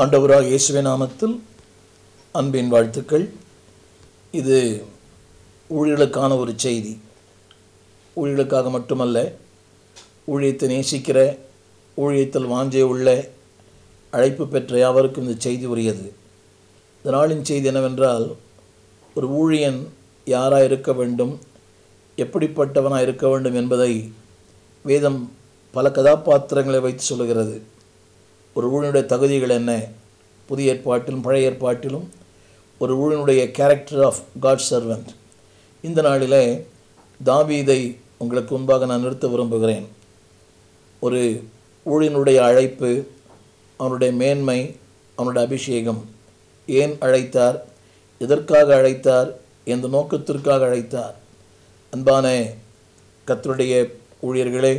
ஆண்டவராகிய இயேசுவின் நாமத்தில் அன்பின் வாழ்த்துக்கள். இது ஊழியர்களுக்கான ஒரு செய்தி. ஊழியர்களுக்காக மட்டுமல்ல, ஊழியத்தை நேசிக்கிற, ஊழியத்தில் வாஞ்சை உள்ள, அழைப்பு பெற்ற யாவருக்கும் இந்த செய்தி உரியது. இந்த நாளின் செய்தி என்னவென்றால், ஒரு ஊழியன் யாராக இருக்க வேண்டும், எப்படிப்பட்டவனாக இருக்க வேண்டும் என்பதை வேதம் பல கதாபாத்திரங்களை வைத்து சொல்லுகிறது. ஒரு ஊழியனுடைய தகுதிகள் என்ன, புதிய ஏற்பாட்டிலும் பழைய ஏற்பாட்டிலும் ஒரு ஊழியனுடைய கேரக்டர் ஆஃப் காட் சர்வெண்ட். இந்த நாளிலே தாவீதை உங்களுக்கு முன்பாக நான் நிறுத்த விரும்புகிறேன். ஒரு ஊழியனுடைய அழைப்பு, அவனுடைய மேன்மை, அவனுடைய அபிஷேகம், ஏன் அழைத்தார், எதற்காக அழைத்தார், எந்த நோக்கத்திற்காக அழைத்தார். அன்பான கர்த்தருடைய ஊழியர்களே,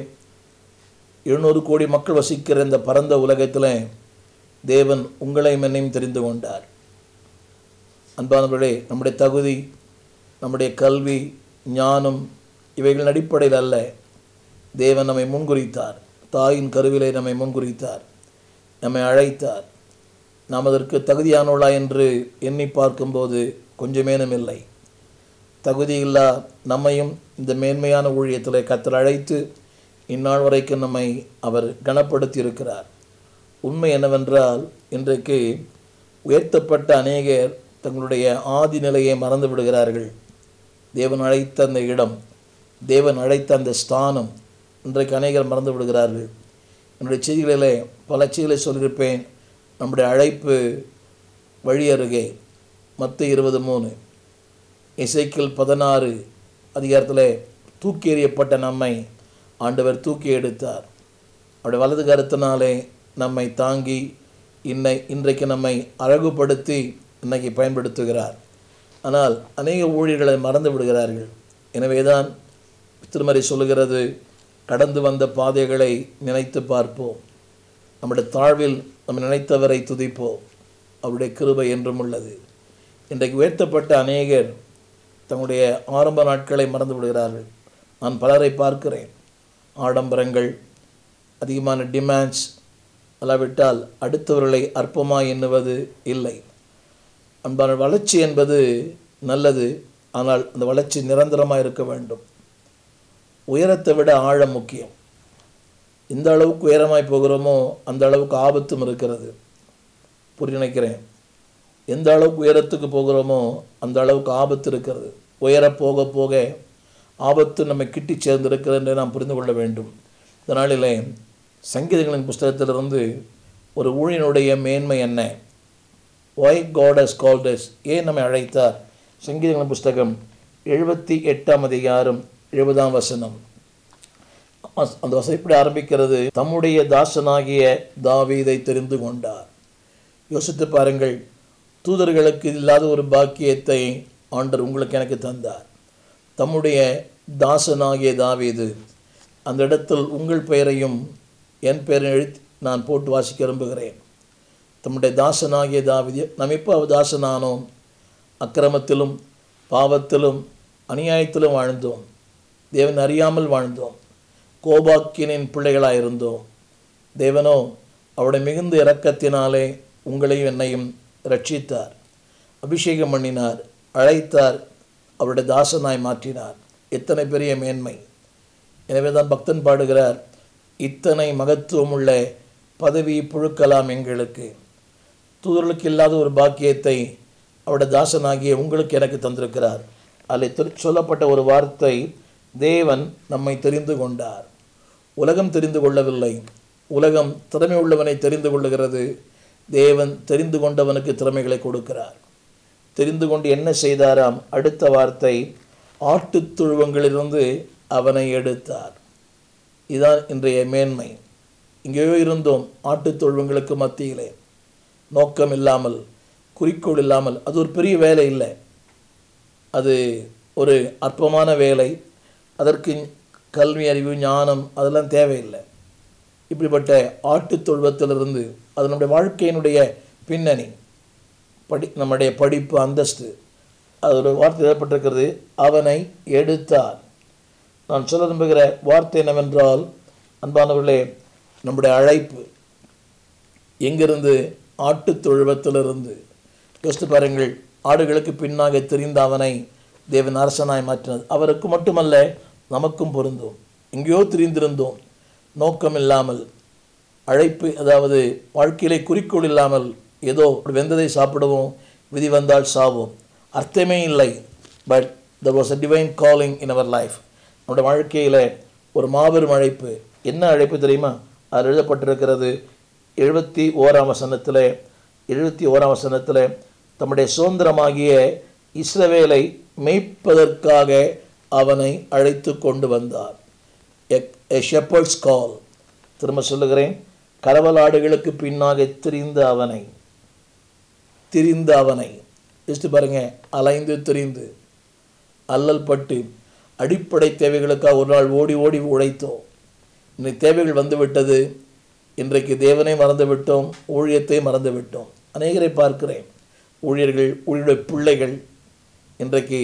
700 கோடி மக்கள் வசிக்கிற இந்த பரந்த உலகத்தில் தேவன் உங்களையும் என்னையும் தெரிந்து கொண்டார். அன்பானவர்களே, நம்முடைய தகுதி, நம்முடைய கல்வி, ஞானம் இவைகளின் அடிப்படையில் அல்ல. தேவன் நம்மை முன்குறித்தார். தாயின் கருவிலை நம்மை முன்குறித்தார், நம்மை அழைத்தார். நாம் அதற்கு தகுதியானோளா என்று எண்ணி பார்க்கும்போது கொஞ்சமேனும் இல்லை. தகுதியில்லா நம்மையும் இந்த மேன்மையான ஊழியத்தில் கர்த்தர் அழைத்து இந்நாள் வரைக்கும் நம்மை அவர் கனப்படுத்தி இருக்கிறார். உண்மை என்னவென்றால், இன்றைக்கு உயர்த்தப்பட்ட அநேகர் தங்களுடைய ஆதி நிலையை மறந்து விடுகிறார்கள். தேவன் அழைத்த அந்த இடம், தேவன் அழைத்த அந்த ஸ்தானம் இன்றைக்கு அநேகர் மறந்து விடுகிறார்கள். என்னுடைய செய்திகளிலே பல செய்திகளை சொல்லியிருப்பேன். நம்முடைய அழைப்பு வழி அருகே. மத்தேயு 20:3, எசேக்கியேல் 16 அதிகாரத்தில் தூக்கி எறியப்பட்ட நம்மை ஆண்டவர் தூக்கி எடுத்தார். அவருடைய வலது கரத்தினாலே நம்மை தாங்கி இன்றைக்கு நம்மை அழகுபடுத்தி இன்னைக்கு பயன்படுத்துகிறார். ஆனால் அநேக ஊழியர்களை மறந்து விடுகிறார்கள். எனவே தான் திருமறை சொல்லுகிறது, கடந்து வந்த பாதைகளை நினைத்து பார்ப்போம், நம்முடைய தாழ்வில் நம்ம நினைத்தவரை துதிப்போம், அவருடைய கிருபை என்றும் உள்ளது. இன்றைக்கு உயர்த்தப்பட்ட அநேகர் தங்களுடைய ஆரம்ப நாட்களை மறந்து விடுகிறார்கள். நான் பலரை பார்க்கிறேன். ஆடம்பரங்கள், அதிகமான டிமாண்ட்ஸ், அல்லாவிட்டால் அடுத்தவர்களை அற்பமாய் எண்ணுவது இல்லை. அன்பான, வளர்ச்சி என்பது நல்லது, ஆனால் அந்த வளர்ச்சி நிரந்தரமாக இருக்க வேண்டும். உயரத்தை விட ஆழம் முக்கியம். எந்த அளவுக்கு உயரமாய் போகிறோமோ அந்த அளவுக்கு ஆபத்தும் இருக்கிறது. புரிய நினைக்கிறேன். எந்த அளவுக்கு உயரத்துக்கு போகிறோமோ அந்த அளவுக்கு ஆபத்து இருக்கிறது. உயர போக போக ஆபத்து நம்மை கிட்டி சேர்ந்திருக்கிறது என்று நாம் புரிந்து கொள்ள வேண்டும். இந்த நாளிலே சங்கீதங்களின் புஸ்தகத்திலிருந்து ஒரு ஊழியனுடைய மேன்மை என்ன, why God has called us, ஏன் நம்மை அழைத்தார். சங்கீதங்களின் புஸ்தகம் 78ஆம் அதிகாரம் 70ஆம் வசனம். அந்த வசனம் இப்படி ஆரம்பிக்கிறது, தம்முடைய தாசனாகிய தாவீதை தெரிந்து கொண்டார். யோசித்து பாருங்கள், தூதர்களுக்கு இல்லாத ஒரு பாக்கியத்தை ஆண்டவர் உங்களுக்கு எனக்கு தந்தார். தம்முடைய தாசனாகிய தாவீது. அந்த இடத்தில் உங்கள் பெயரையும் என் பெயரை எழுதி நான் போட்டு வாசிக்க விரும்புகிறேன். தம்முடைய தாசனாகிய தாவீது. நாம் எப்போ தாசனானோம்? அக்கிரமத்திலும் பாவத்திலும் அநியாயத்திலும் வாழ்ந்தோம். தேவன் அறியாமல் வாழ்ந்தோம். கோபாக்கியனின் பிள்ளைகளாக இருந்தோம். தேவனோ அவருடைய மிகுந்த இரக்கத்தினாலே உங்களையும் என்னையும் ரட்சித்தார், அபிஷேகம் பண்ணினார், அழைத்தார், அவருடைய தாசனாய் மாற்றினார். எத்தனை பெரிய மேன்மை! எனவே தான் பக்தன் பாடுகிறார், இத்தனை மகத்துவம் உள்ள பதவி புழுக்கலாம் எங்களுக்கு. தூதர்களுக்கு இல்லாத ஒரு பாக்கியத்தை அவருடைய தாசனாகிய உங்களுக்கு எனக்கு தந்திருக்கிறார். அதில் சொல்லப்பட்ட ஒரு வார்த்தை, தேவன் நம்மை தெரிந்து கொண்டார். உலகம் தெரிந்து கொள்ளவில்லை. உலகம் திறமை உள்ளவனை தெரிந்து கொள்ளுகிறது. தேவன் தெரிந்து கொண்டவனுக்கு திறமைகளை கொடுக்கிறார். தெரிந்து கொண்டு என்ன செய்தாராம்? அடுத்த வார்த்தை, ஆட்டுத் தொழுவங்களிலிருந்து அவனை எடுத்தார். இதுதான் இன்றைய மேன்மை. இங்கேயோ இருந்தோம், ஆட்டுத் தொழுவங்களுக்கு மத்தியிலே, நோக்கம் இல்லாமல், குறிக்கோள் இல்லாமல். அது ஒரு பெரிய வேலை இல்லை, அது ஒரு அற்பமான வேலை. அதற்கு கல்வி, அறிவு, ஞானம் அதெல்லாம் தேவையில்லை. இப்படிப்பட்ட ஆட்டுத் தொழுவத்திலிருந்து, அது நம்முடைய வாழ்க்கையினுடைய பின்னணி, நம்முடைய படிப்பு, அந்தஸ்து, அது ஒரு வார்த்தை ஏற்பட்டிருக்கிறது, அவனை எடுத்தார். நான் சொல்ல விரும்புகிற வார்த்தை என்னவென்றால், அன்பானவர்களே, நம்முடைய அழைப்பு எங்கிருந்து ஆட்டுத் தொழுவத்திலிருந்து. யோசித்து பாருங்கள், ஆடுகளுக்கு பின்னாக தெரிந்த அவனை தேவன் அரசனாய் மாற்றினது அவருக்கு மட்டுமல்ல, நமக்கும் பொருந்தும். எங்கேயோ திரிந்திருந்தோம், நோக்கம் இல்லாமல், அழைப்பு, அதாவது வாழ்க்கையிலே குறிக்கோள் இல்லாமல், ஏதோ வெந்ததை சாப்பிடுவோம், விதி வந்தால் சாவோம், அர்த்தமே இல்லை. But there was a divine calling in our life. நம்முடைய வாழ்க்கையில் ஒரு மாபெரும் அழைப்பு. என்ன அழைப்பு தெரியுமா? அது எழுதப்பட்டிருக்கிறது 71ஆம் வசனத்தில் தம்முடைய சுதந்திரமாகிய இஸ்ரவேலை மேய்ப்பதற்காக அவனை அழைத்து கொண்டு வந்தார். A shepherd's call. திரும்ப சொல்லுகிறேன், கரவலாடுகளுக்கு பின்னாக திரிந்த அவனை யோசித்து பாருங்க, அலைந்து திரிந்து அல்லல் பட்டு அடிப்படை தேவைகளுக்காக ஒரு நாள் ஓடி ஓடி உழைத்தோம். இன்னைக்கு தேவைகள் வந்துவிட்டது. இன்றைக்கு தேவனை மறந்துவிட்டோம், ஊழியத்தை மறந்துவிட்டோம். அநேகரை பார்க்கிறேன், ஊழியருடைய பிள்ளைகள், இன்றைக்கு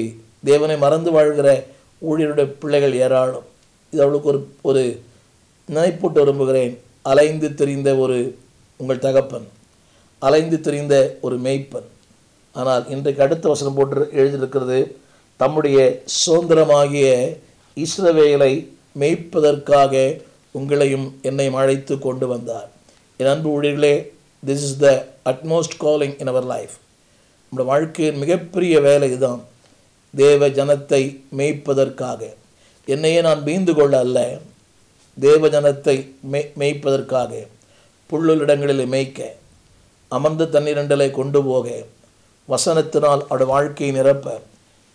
தேவனை மறந்து வாழ்கிற ஊழியருடைய பிள்ளைகள் ஏராளம். இது அவளுக்கு ஒரு நினைப்பூட்ட விரும்புகிறேன். அலைந்து திரிந்த உங்கள் தகப்பன், அலைந்து திரிந்த ஒரு மேய்ப்பன். ஆனால் இன்றைக்கு அடுத்த வசனம் போட்டு எழுதியிருக்கிறது, தம்முடைய சுதந்திரமாகிய இஸ்ரவேலை மேய்ப்பதற்காக உங்களையும் என்னையும் அழைத்து கொண்டு வந்தார். என் அன்பு ஊழியர்களே, this is the utmost calling in our life. நம்முடைய வாழ்க்கையின் மிகப்பெரிய வேலை இதுதான். தேவ ஜனத்தை மேய்ப்பதற்காக. என்னையே நான் மீந்து கொள்ள அல்ல, தேவ ஜனத்தை மேய்ப்பதற்காக, புல்லுள்ள மேய்க்க, அமர்ந்த தண்ணீரண்டலை கொண்டு போக, வசனத்தினால் அவருடைய வாழ்க்கையை நிரப்ப,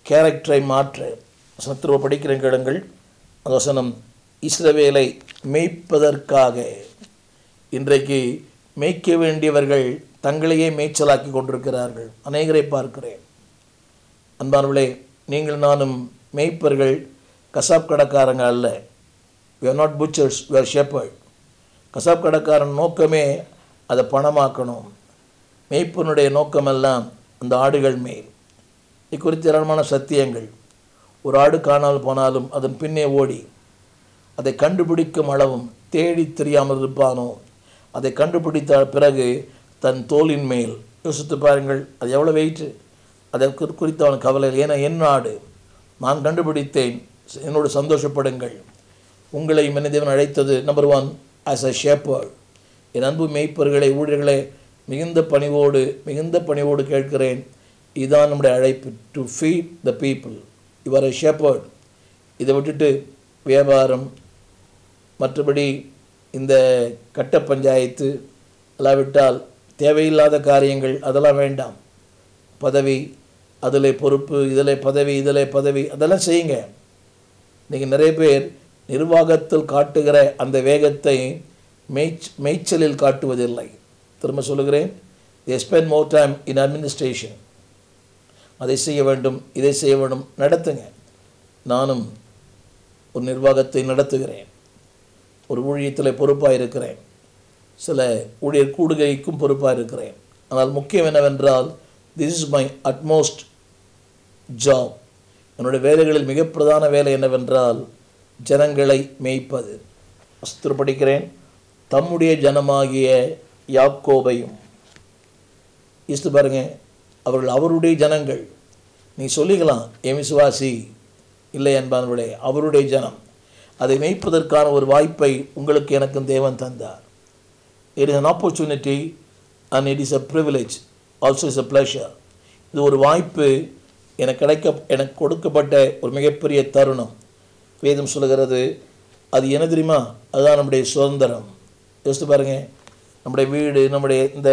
கேரக்டரை மாற்ற. வசனத்தில் படிக்கிற கேளுங்கள், அந்த வசனம் இஸ்ரவேலை மேய்ப்பதற்காக. இன்றைக்கு மேய்க்க வேண்டியவர்கள் தங்களையே மேய்ச்சலாக்கி கொண்டிருக்கிறார்கள். அநேகரை பார்க்கிறேன். அன்பானவர்களே, நீங்கள் நானும் மேய்ப்பர்கள், கசாப் கடைக்காரங்க அல்ல. we are not butchers, we are shepherd. Kasab கடைக்காரன் நோக்கமே அதை பணமாக்கணும். மேய்ப்பனுடைய நோக்கமெல்லாம் அந்த ஆடுகள் மேல். இக்குறித்து ஏராளமான சத்தியங்கள். ஒரு ஆடு காணாமல் போனாலும் அதன் பின்னே ஓடி அதை கண்டுபிடிக்கும் அளவும் தேடி தெரியாமல் இருப்பானோ, அதை கண்டுபிடித்த பிறகு தன் தோளின் மேல், யோசித்து பாருங்கள், அது எவ்வளோ வெயிட்டு, அதை குறித்து அவன் கவலை. ஏன்னா என் ஆடு, நான் கண்டுபிடித்தேன், என்னோடு சந்தோஷப்படுங்கள். உங்களை மனிதவன் அழைத்தது நம்பர் 1 ஆஸ் அ ஷேப்பர்ட். என் அன்பு மேய்ப்பர்களை, ஊழியர்களை மிகுந்த பணிவோடு கேட்கிறேன். இதுதான் நம்முடைய அழைப்பு, to feed the people. You are a shepherd. இதை விட்டுட்டு வியாபாரம், மற்றபடி இந்த கட்ட பஞ்சாயத்து, அல்லாவிட்டால் தேவையில்லாத காரியங்கள், அதெல்லாம் வேண்டாம். பதவி, அதில் பொறுப்பு, இதில் பதவி, அதெல்லாம் செய்யுங்க. இன்றைக்கி நிறைய பேர் நிர்வாகத்தில் காட்டுகிற அந்த வேகத்தை மேய்ச்சலில் காட்டுவதில்லை. திரும்ப சொல்லுகிறேன், they spend more time in administration. அதை செய்ய வேண்டும், இதை செய்ய வேண்டும், நடத்துங்க. நானும் ஒரு நிர்வாகத்தை நடத்துகிறேன், ஒரு ஊழியத்தில் பொறுப்பாக இருக்கிறேன், சில ஊழியர் கூடுகைக்கும் பொறுப்பாக இருக்கிறேன். ஆனால் முக்கியம் என்னவென்றால், this is my utmost job. என்னுடைய வேலைகளில் மிக பிரதான வேலை என்னவென்றால் ஜனங்களை மேய்ப்பது. வஸ்திரம் படிக்கிறேன், தம்முடைய ஜனமாகிய யாக்கோபையும். யோசித்து பாருங்க, அவர்கள் அவருடைய ஜனங்கள். நீ சொல்லிக்கலாம், என் விசுவாசி இல்லை என்பார்களே, அவருடைய ஜனம். அதை மேய்ப்பதற்கான ஒரு வாய்ப்பை உங்களுக்கு எனக்கும் தேவன் தந்தார். It is an opportunity and it is a privilege, also is a pleasure. இது ஒரு வாய்ப்பு, எனக்கு கொடுக்கப்பட்ட ஒரு மிகப்பெரிய தருணம். வேதம் சொல்லுகிறது, அது என்ன தெரியுமா? அதுதான் நம்முடைய சுதந்திரம். யோசித்து பாருங்கள், நம்முடைய வீடு, நம்முடைய இந்த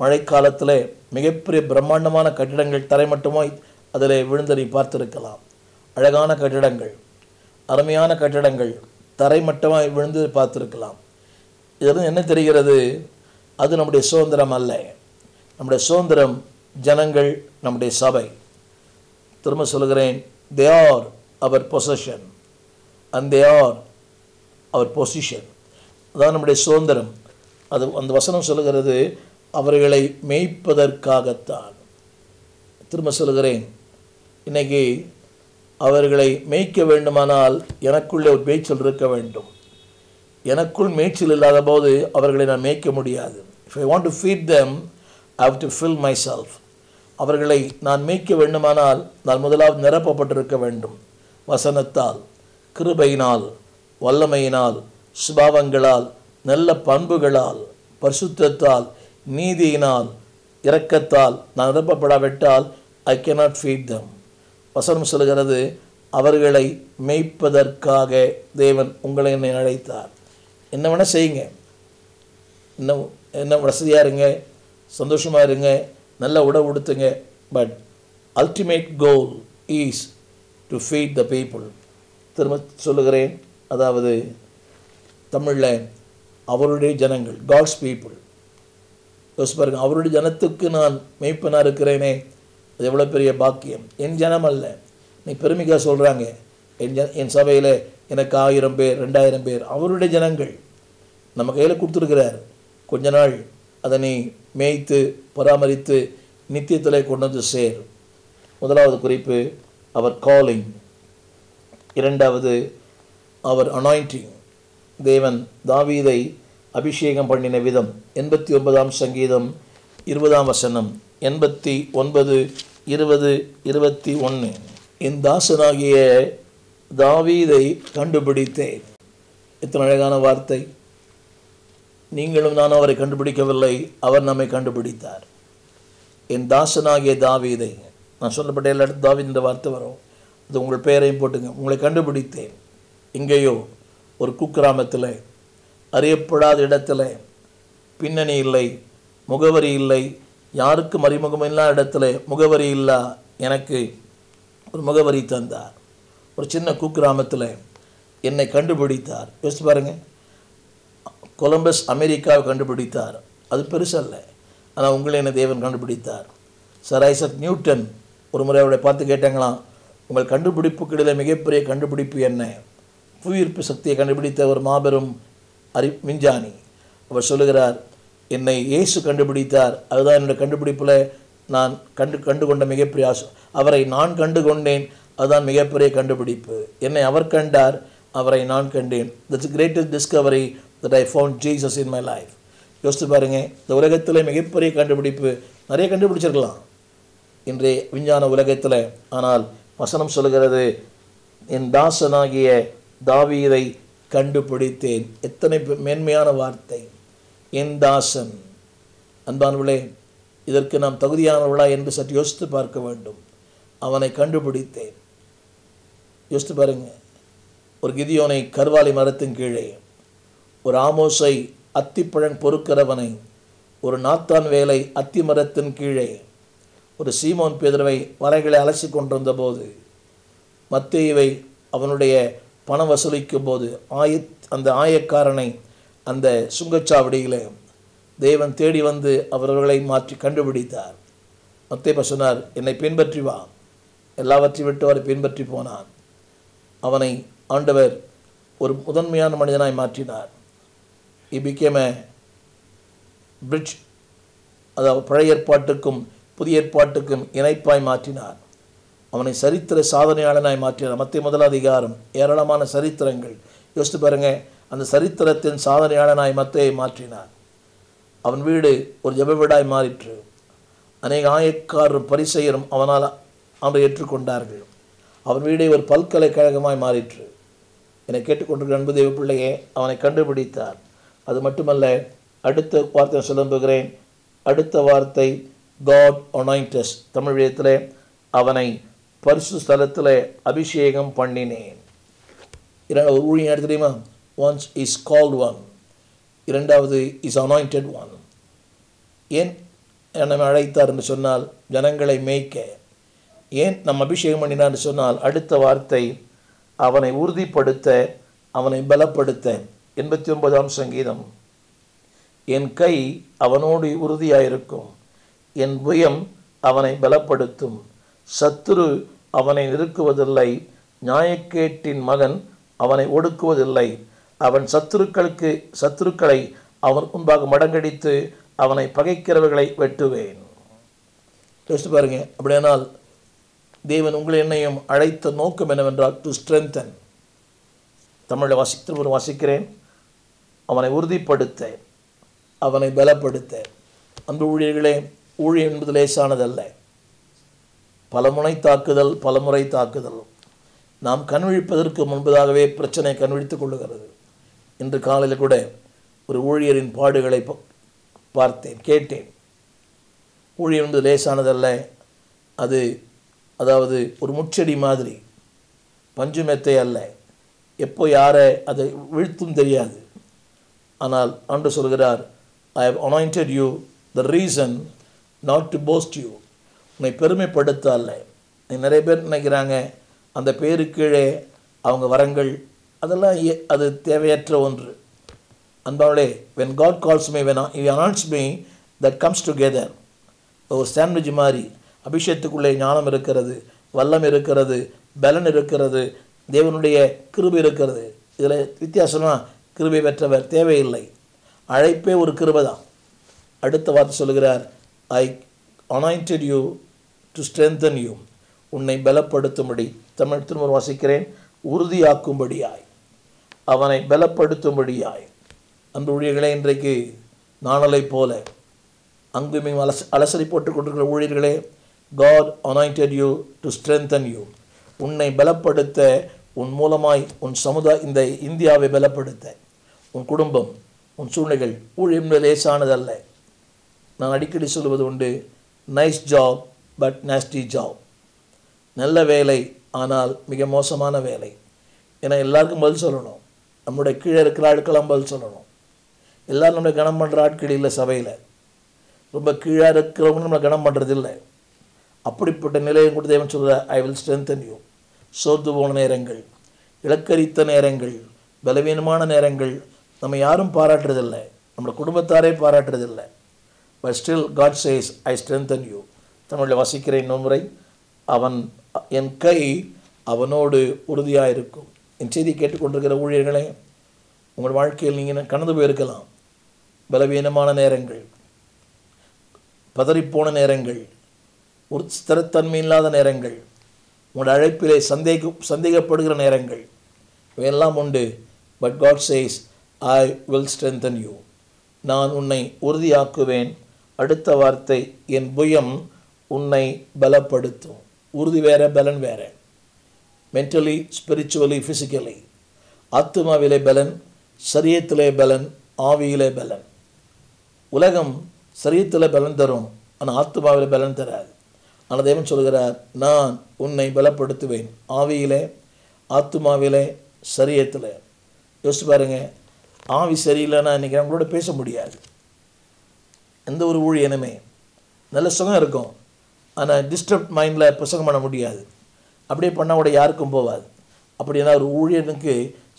மழைக்காலத்தில் மிகப்பெரிய பிரம்மாண்டமான கட்டிடங்கள் தரைமட்டமோ அதில் விழுந்து நீ பார்த்துருக்கலாம். அழகான கட்டிடங்கள், அருமையான கட்டிடங்கள் தரைமட்டமாக விழுந்து பார்த்துருக்கலாம். இதெல்லாம் என்ன தெரிகிறது? அது நம்முடைய சுதந்திரம் அல்ல. நம்முடைய சுதந்திரம் ஜனங்கள், நம்முடைய சபை. திரும்ப சொல்கிறேன், they are our possession and they are our position. அதான் நம்முடைய சுதந்திரம். அது அந்த வசனம் சொல்லுகிறது, அவர்களை மேய்ப்பதற்காகத்தான். திரும்ப சொல்கிறேன், இன்றைக்கி அவர்களை மேய்க்க வேண்டுமானால் எனக்குள்ளே ஒரு மேய்ச்சல் இருக்க வேண்டும். எனக்குள் மேய்ச்சல் இல்லாத போது அவர்களை நான் மேய்க்க முடியாது. If I want to feed them, I have to fill myself. அவர்களை நான் மேய்க்க வேண்டுமானால் நான் முதலாவது நிரப்பப்பட்டிருக்க வேண்டும். வசனத்தால், கிருபையினால், வல்லமையினால், சுபாவங்களால், நல்ல பண்புகளால், பரிசுத்தத்தால், நீதியினால், இரக்கத்தால் நான் நிரப்பப்படாவிட்டால் I cannot feed them. வசனம் சொல்கிறது, அவர்களை மேய்ப்பதற்காக தேவன் உங்களை என்னை அழைத்தார். என்ன வேணால் செய்யுங்க, என்ன வசதியாக இருங்க, சந்தோஷமாக இருங்க, நல்ல உணவு உடுத்துங்க, but ultimate goal is to feed the people. திரும்ப சொல்லுகிறேன், அதாவது தமிழில் அவருடைய ஜனங்கள், காட்ஸ் பீப்புள். யோசிச்சு பாருங்க, அவருடைய ஜனத்துக்கு நான் மேய்ப்பனாக இருக்கிறேனே, அது எவ்வளோ பெரிய பாக்கியம். என் ஜனம் அல்ல. நீ பெருமைக்காக சொல்கிறாங்க, என் சபையில் எனக்கு 1000 பேர் 2000 பேர், அவருடைய ஜனங்கள் நம்ம கையில் கொடுத்துருக்கிறார். கொஞ்ச நாள் அதை நீ மேய்த்து பராமரித்து நித்தியத்தில் கொண்டு வந்து சேர். முதலாவது குறிப்பு அவர் காலிங், இரண்டாவது அவர் அனாயிண்டிங். தேவன் தாவீதை அபிஷேகம் பண்ணின விதம். 89ஆம் சங்கீதம் 20ஆம் வசனம், 89, 20, 21. என் தாசனாகிய தாவீதை கண்டுபிடித்தேன். எத்தனை அழகான வார்த்தை. நீங்களும் நானும் அவரை கண்டுபிடிக்கவில்லை, அவர் நம்மை கண்டுபிடித்தார். என் தாசனாகிய தாவீதை, நான் சொல்லப்பட்ட எல்லா இடத்துல தாவீது என்ற வார்த்தை வரும், அது உங்கள் பெயரையும் போட்டுங்க. உங்களை கண்டுபிடித்தேன். எங்கேயோ ஒரு குக்கிராமத்தில், அறியப்படாத இடத்துல, பின்னணி இல்லை, முகவரி இல்லை, யாருக்கும் அறிமுகம் இல்லாத இடத்துல முகவரி இல்லா எனக்கு ஒரு முகவரி தந்தார். ஒரு சின்ன குக்கிராமத்தில் என்னை கண்டுபிடித்தார். யோசிச்சு பாருங்கள், கொலம்பஸ் அமெரிக்காவை கண்டுபிடித்தார், அது பெருசல்ல, ஆனால் உங்களை என்ன தேவன் கண்டுபிடித்தார். சர் ஐசக் நியூட்டன் ஒரு முறை அவரை பார்த்து கேட்டாங்களாம், உங்கள் கண்டுபிடிப்புக்கிடையில் மிகப்பெரிய கண்டுபிடிப்பு என்ன? புவியீர்ப்பு சக்தியை கண்டுபிடித்த ஒரு மாபெரும் விஞ்ஞானி. அவர் சொல்லுகிறார், என்னை இயேசு கண்டுபிடித்தார், அதுதான் என்னுடைய கண்டுபிடிப்பில் நான் கண்டுகொண்ட மிகப்பெரிய அவரை நான் கண்டு கொண்டேன், அதுதான் மிகப்பெரிய கண்டுபிடிப்பு. என்னை அவர் கண்டார், அவரை நான் கண்டேன். That's greatest Discovery that I found Jesus in my life. யோசித்து பாருங்கள், இந்த உலகத்தில் மிகப்பெரிய கண்டுபிடிப்பு நிறைய கண்டுபிடிச்சிருக்கலாம் இன்றைய விஞ்ஞான உலகத்தில். ஆனால் வசனம் சொல்லுகிறது, என் தாசனாகிய தாவீதை கண்டுபிடித்தேன். எத்தனை மேன்மையான வார்த்தை, என் தாசன். அன்பானவர்களே, இதற்கு நாம் தகுதியானவர்களா என்று சற்று யோசித்து பார்க்க வேண்டும். அவனை கண்டுபிடித்தேன். யோசித்து பாருங்கள், ஒரு கிதியோனை கர்வாலி மரத்தின் கீழே, ஒரு ஆமோஸை அத்திப்பழம் பொறுக்கிறவனை, ஒரு நாத்தான் வேலை அத்தி மரத்தின் கீழே, ஒரு சீமோன் பேதுருவை வலைகளை அலசி கொண்டிருந்த போது, மத்தேயுவை அவனுடைய பணம் வசூலிக்கும் போது அந்த ஆயக்காரனை அந்த சுங்கச்சாவடியில் தேவன் தேடி வந்து அவர்களை மாற்றி கண்டுபிடித்தார். மத்தேயு சொன்னார், என்னை பின்பற்றி வா. எல்லாவற்றையும் விட்டு அவரை பின்பற்றி போனான். அவனை ஆண்டவர் ஒரு முதன்மையான மனிதனாய் மாற்றினார். He became a bridge, அதாவது பழைய ஏற்பாட்டுக்கும் புதிய ஏற்பாட்டுக்கும் இணைப்பாய் மாற்றினார். அவனை சரித்திர சாதனையாளனாய் மாற்றினார். மத்தேயு 1 அதிகாரம், ஏராளமான சரித்திரங்கள். யோசித்து பாருங்கள், அந்த சரித்திரத்தின் சாதனையாளனாய் மத்தேயை மாற்றினார். அவன் வீடு ஒரு ஜெப வீடாய் மாறிற்று. அநேக ஆயக்காரரும் பரிசெயரும் அவனால் அவரை ஏற்றுக்கொண்டார்கள். அவன் வீடே ஒரு பல்கலைக்கழகமாய் மாறிற்று. என்னை கேட்டுக்கொண்டிருக்கிற அன்பு தேவ பிள்ளையே, அவனை கண்டுபிடித்தார். அது மட்டுமல்ல, அடுத்த வார்த்தை சொல்ல விரும்புகிறேன். அடுத்த வார்த்தை காட் அனாயிண்டஸ். தமிழ் விதத்தில் அவனை பரிசு ஸ்தலத்தில் அபிஷேகம் பண்ணினேன். ஒரு ஊழியம் எடுத்து தெரியுமா? ஒன்ஸ் இஸ் கால்ட் ஒன், இரண்டாவது இஸ் அனாயிண்டட் ஒன். ஏன் நம்மை அழைத்தார் என்று சொன்னால் ஜனங்களை மேய்க்க. ஏன் நம் அபிஷேகம் பண்ணினார் என்று சொன்னால் அடுத்த வார்த்தை அவனை உறுதிப்படுத்த, அவனை பலப்படுத்த. 89ஆம் சங்கீதம், என் கை அவனோடு உறுதியாயிருக்கும், என் புயம் அவனை பலப்படுத்தும், சத்துரு அவனை நெருக்குவதில்லை, நியாயக்கேட்டின் மகன் அவனை ஒடுக்குவதில்லை, அவன் சத்துருக்களை அவன் முன்பாக மடங்கடித்து அவனை பகைக்கிறவர்களை வெட்டுவேன். யோசித்து பாருங்க. அப்படியானால் தேவன் உங்களை என்னையும் அழைத்த நோக்கம் என்னவென்றால் டு ஸ்ட்ரென்தன். தமிழில் வாசிக்கிறேன், அவனை உறுதிப்படுத்த, அவனை பலப்படுத்த. அன்பு ஊழியர்களே, ஊழியம் என்பது லேசானதல்ல. பலமுனை தாக்குதல், பலமுறை தாக்குதல். நாம் கண்விழிப்பதற்கு முன்பதாகவே பிரச்சனை கண்விழித்துக் கொள்ளுகிறது. இன்று காலையில் கூட ஒரு ஊழியரின் பாடுகளை பார்த்தேன், கேட்டேன். ஊழியம் என்பது லேசானதல்ல. அதாவது ஒரு முச்செடி மாதிரி, பஞ்சு மெத்தை அல்ல. எப்போ யாரை அதை வீழ்த்தும் தெரியாது. ஆனால் ஆண்டவர் சொல்கிறார், I have anointed you, the reason not to boast you. உன்னை பெருமைப்படுத்த அல்ல. நிறைய பேர் நினைக்கிறாங்க அந்த பேரு கீழே அவங்க வரங்கள் அதெல்லாம் அது தேவையற்ற ஒன்று. அன்பாவளே, when God calls me, when He anoints me, that comes together. ஒரு சாண்ட்விச் மாதிரி அபிஷேகத்துக்குள்ளே ஞானம் இருக்கிறது, வல்லம் இருக்கிறது, பலன் இருக்கிறது, தேவனுடைய கிருபை இருக்கிறது. இதில் வித்தியாசமாக கிருபை பெற்றவர் தேவையில்லை. அழைப்பே ஒரு கிருபை தான். அடுத்த வார்த்தை சொல்கிறார், I anointed you to strengthen you. உன்னை பலப்படுத்தும்படி. தமிழ் திரும்ப வாசிக்கிறேன், உறுதியாக்கும்படியாய், அவனை பலப்படுத்தும்படியாய். அன்று ஊழியர்களே, இன்றைக்கு நாணலை போல அங்குமே அலசரி போட்டுக் கொண்டிருக்கிற ஊழியர்களே, God anointed you to strengthen you. உன்னை பலப்படுத்த, உன் மூலமாய் உன் இந்த இந்தியாவை பலப்படுத்த, உன் குடும்பம், உன் சூழ்நிலைகள். ஊழியம் லேசானதல்ல. நான் அடிக்கடி சொல்வது உண்டு, nice job but nasty job. நல்ல வேலை, ஆனால் மிக மோசமான வேலை. ஏன்னா எல்லாருக்கும் பதில் சொல்லணும். நம்முடைய கீழே இருக்கிற ஆட்களாம் பதில் சொல்லணும். எல்லோரும் நம்மளை கனம் பண்ணுற ஆட்கள் இல்லை. சபையில் ரொம்ப கீழே இருக்கிறவங்க நம்மளை கனம் பண்ணுறதில்லை. அப்படிப்பட்ட நிலையை கூட தேவன் சொல்கிறார், ஐ வில் ஸ்ட்ரென்தன் யூ. சோர்ந்து போன நேரங்கள், இலக்கரித்த நேரங்கள், பலவீனமான நேரங்கள் நம்ம யாரும் பாராட்டுறதில்லை, நம்மளோட குடும்பத்தாரே பாராட்டுறதில்லை. But still God says, I strengthen you. தமிழில் வாசிக்கிற இன்னொரு முறை, என் கை அவனோடு உறுதியாக இருக்கும். என் செய்தி கேட்டுக்கொண்டிருக்கிற ஊழியர்களே, உங்கள் வாழ்க்கையில் நீங்கள் கடந்து போயிருக்கலாம். பலவீனமான நேரங்கள், பதறிப்போன நேரங்கள், ஒரு ஸ்திரத்தன்மை இல்லாத நேரங்கள், உங்கள் அழைப்பிலே சந்தேகப்படுகிற நேரங்கள், இவையெல்லாம் உண்டு. But God says, I will strengthen you. நான் உன்னை உறுதியாக்குவேன். அடுத்த வார்த்தை, என் புயம் உன்னை பலப்படுத்தும். உறுதி வேற, பலன் வேற. Mentally, spiritually, physically. ஆத்மாவிலே பலன், சரீரத்திலே பலன், ஆவியிலே பலன். உலகம் சரீரத்தில் பலன் தரும், ஆனால் ஆத்மாவில் பலன் தராது. ஆனால் தேவன் சொல்கிறார், நான் உன்னை பலப்படுத்துவேன். ஆவியிலே, ஆத்மாவிலே, சரீரத்தில். யோசிச்சு பாருங்க, ஆவி சரியில்லைன்னா இன்றைக்கி நம்மளோட பேச முடியாது. எந்த ஒரு ஊழியனுமே நல்ல சுகம் இருக்கும், ஆனால் டிஸ்டர்ப் மைண்டில் பிரசங்கம் பண்ண முடியாது. அப்படியே பண்ணால் கூட யாருக்கும் போகாது. அப்படின்னா ஒரு ஊழியனுக்கு